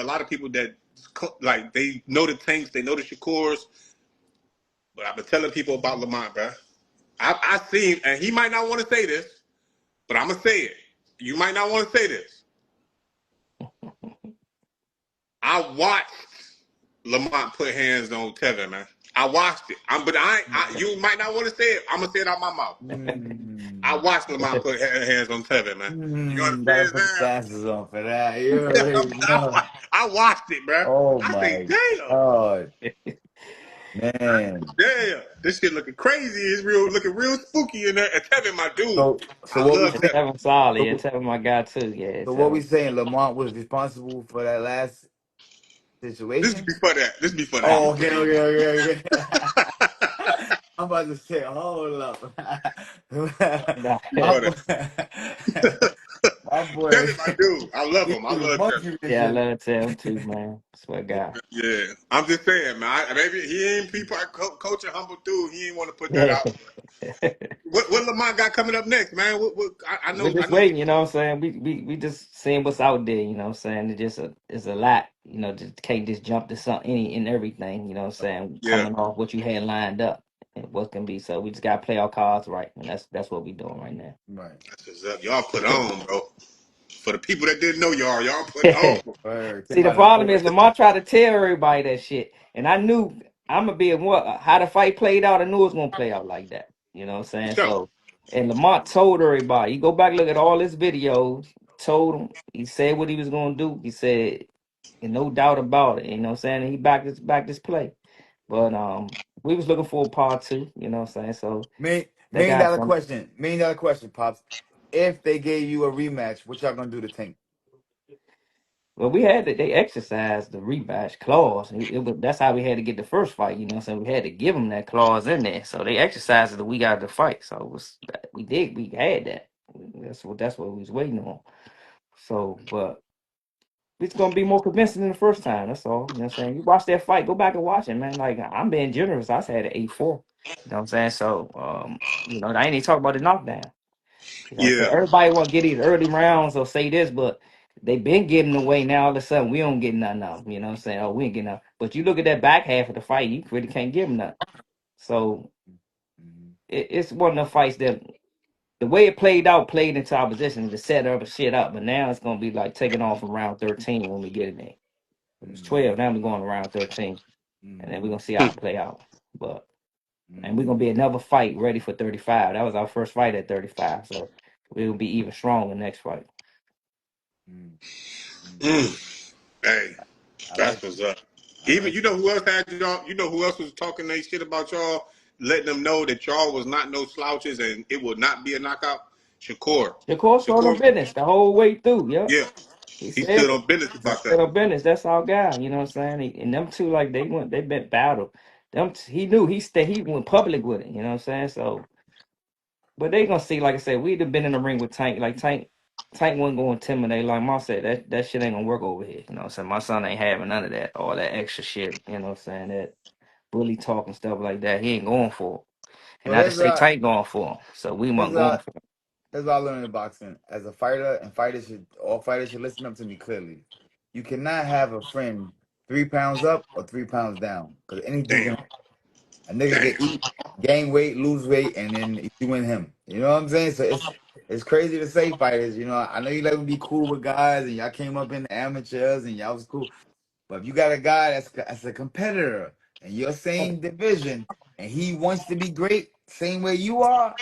a lot of people that like they know the Tanks, they know the Shakurs, but I've been telling people about Lamont, bro. I seen, and he might not want to say this, but I'm gonna say it. You might not want to say this. I watched Lamont put hands on Tevin, man. I watched it. But you might not want to say it. I'm gonna say it out my mouth. I Mm. watched Lamont put hands on Tevin, man. You Gotta understand, put the man? glasses on for that. You already know. I watched it, bro. Oh I say, my damn, God, man. damn, this shit looking crazy. It's looking real spooky in there. And Tevin, my dude, So I what we love And saying? Tevin. Tevin solid. Yeah, So, Tevin my guy too. Yeah, so what we Tevin. saying? Lamont was responsible for that last This situation. be for that. This be for that. Oh, okay, okay, okay, okay. I'm about to say, hold up. Nah. Be my for that. boy, my boy, Tevin, my dude. I love he him. I was love Tevin. monkey Yeah, I wrenching. love Tevin too, man. Swear to God. Yeah, I'm just saying, man. Maybe he ain't people coach a humble dude. He ain't want to put that Yeah. out. What Lamont got coming up next, man? I We're know, I just know. waiting, you know what I'm saying? We just seeing what's out there, you know what I'm saying? It's a lot, you know, just can't just jump to something any and everything, you know what I'm saying? Yeah, Coming off what you had lined up and what can be. So we just gotta play our cards right, and that's what we doing right now. Right. that's what's up. Y'all put on, bro. For the people that didn't know y'all put on. Word. Came See, the out of problem nowhere. is Lamar tried to tell everybody that shit, and I knew I'm gonna be what how the fight played out. I knew it was gonna play out like that. You know what I'm For saying? sure. So, and Lamont told everybody. You go back look at all his videos. Told him he said what he was gonna do. He said, and no doubt about it. You know what I'm saying? And he backed his play. But we was looking for a part two. You know what I'm saying? So Million, they million got dollar some. question. Million dollar question, pops. If they gave you a rematch, what y'all gonna do to Tank? Well, we had to, they exercised the rematch clause. It was that's how we had to get the first fight. You know what I'm saying? We had to give them that clause in there. So they exercised it the week out of the fight. So it was we had that. That's what we was waiting on. So, but it's gonna be more convincing than the first time. That's all. You know what I'm saying? You watch that fight, go back and watch it, man. Like I'm being generous. I said 8-4. You know what I'm saying? So, I ain't even talking about the knockdown. You know what I'm saying? Yeah, Everybody want to get these early rounds or say this, but they been getting away now. All of a sudden, we don't get nothing out. You know what I'm saying? Oh, we ain't getting nothing. But you look at that back half of the fight, you really can't give them nothing. So Mhm. it's one of the fights that the way it played out played into our position to set other shit up. But now it's gonna be like taking off from round 13 when we get in there. It was Mhm. 12. Now we're going to round 13, and then we're Mhm. gonna see how it play out. But and we're gonna Mhm. be another fight ready for 35. That was our first fight at 35, so we'll be even stronger next fight. Mhm. Mhm. mm. Hey, I that's like what's it. up. I Even like you it. know who else had y'all? You know who else was talking that shit about y'all, letting them know that y'all was not no slouches and it would not be a knockout. Shakur, Shakur stood on Shakur, business the whole way through. Yep. yeah, He he stood said it. on business He about stood that. on business. That's our guy. You know what I'm saying? And them two, like they been battle. He knew he went public with it. You know what I'm saying? So, but they gonna see, like I said, we'd have been in the ring with Tank. Like Tank wasn't gonna intimidate. Like Ma said, that shit ain't gonna work over here. You know what I'm saying? My son ain't having none of that, all that extra shit. You know what I'm saying? That bully talk and stuff like that. He ain't going for it. And So not to say Tank going for him. So we here's weren't going a for him. here's what I learned in boxing. As a fighter, and all fighters should listen up to me clearly. You cannot have a friend 3 pounds up or 3 pounds down, because anything Damn, can. A nigga damn. can eat, gain weight, lose weight, and then you win him. You know what I'm saying? So it's crazy to say, fighters. You know, I know you like to be cool with guys, and y'all came up in the amateurs, and y'all was cool. But if you got a guy that's a competitor in your same division, and he wants to be great, same way you are,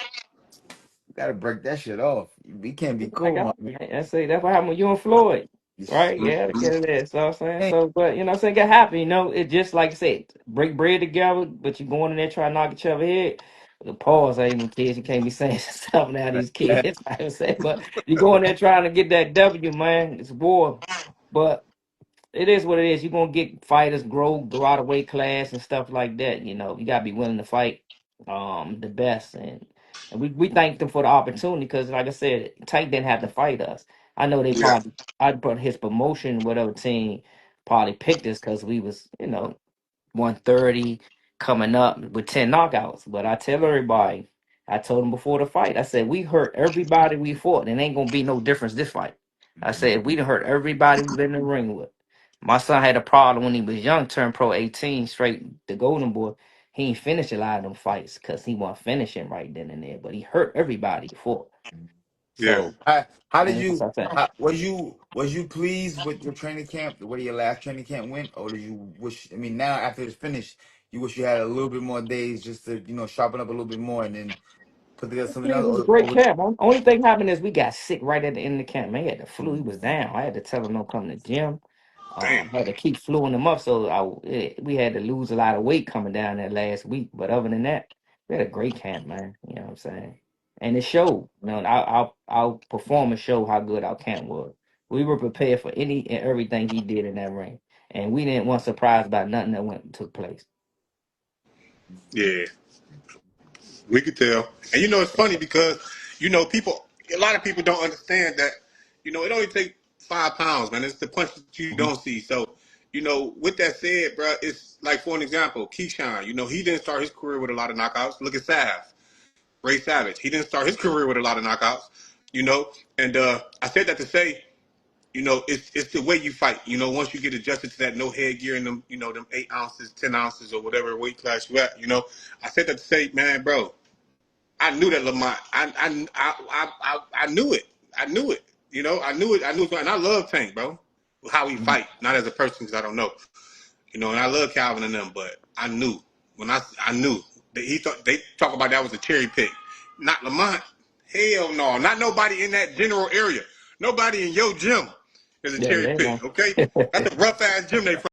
you gotta break that shit off. We can't be I cool, my got man. I say that's what happened with you and Floyd. Right? Yeah, to get it there. So I'm saying. So but you know what I'm saying, get happy, you know, it just like I said, break bread together, but you going in there trying to knock each other head. The pause ain't even kids, you can't be saying stuff now, these kids. I would say, but you go in there trying to get that W, man. It's war. But it is what it is. You're gonna get fighters go out of weight class and stuff like that. You know, you gotta be willing to fight the best, and we thank them for the opportunity because, like I said, Tank didn't have to fight us. I know they Yeah, probably I put his promotion, whatever team probably picked us because we was 130 coming up with 10 knockouts. But I tell everybody, I told them before the fight, I said we hurt everybody we fought, and ain't gonna be no difference this fight. I said we done hurt everybody we've been in the ring with. My son had a problem when he was young, turned pro 18, straight the golden boy. He ain't finished a lot of them fights because he wasn't finishing right then and there. But he hurt everybody before. Yeah. So How did that's you? what I said. Was you pleased with your training camp, the way your last training camp went, or did you wish? I mean, now after it's finished, you wish you had a little bit more days just to sharpen up a little bit more and then put together something It else. was a Or great camp. Only thing happened is we got sick right at the end of the camp. Man, he had the flu. He was down. I had to tell him don't come to the gym. Damn. Had to keep fluing him up. So we had to lose a lot of weight coming down that last week. But other than that, we had a great camp, man. You know what I'm saying? And it showed. You know, our performance showed how good our camp was. We were prepared for any and everything he did in that ring, and we didn't want surprised about nothing that went and took place. Yeah. We could tell. And it's funny because, a lot of people don't understand that, it only takes 5 pounds, man. It's the punch that you Mhm. don't see. So, with that said, bro, it's like, for an example, Keyshawn, he didn't start his career with a lot of knockouts. Look at Sav, Ray Savage. He didn't start his career with a lot of knockouts, you know. And I said that to say, it's the way you fight. Once you get adjusted to that no headgear and them, them 8 ounces, 10 ounces, or whatever weight class you at, I said that to say, man, bro, I knew that Lamont. I knew it. I knew it. I knew it. I knew it. And I love Tank, bro. How he fight, not as a person, because I don't know. And I love Calvin and them, but I knew I knew that he thought they talk about that was a cherry pick, not Lamont. Hell no, not nobody in that general area. Nobody in your gym is a Yeah, cherry yeah, pick. Okay, that's a rough ass gym they from.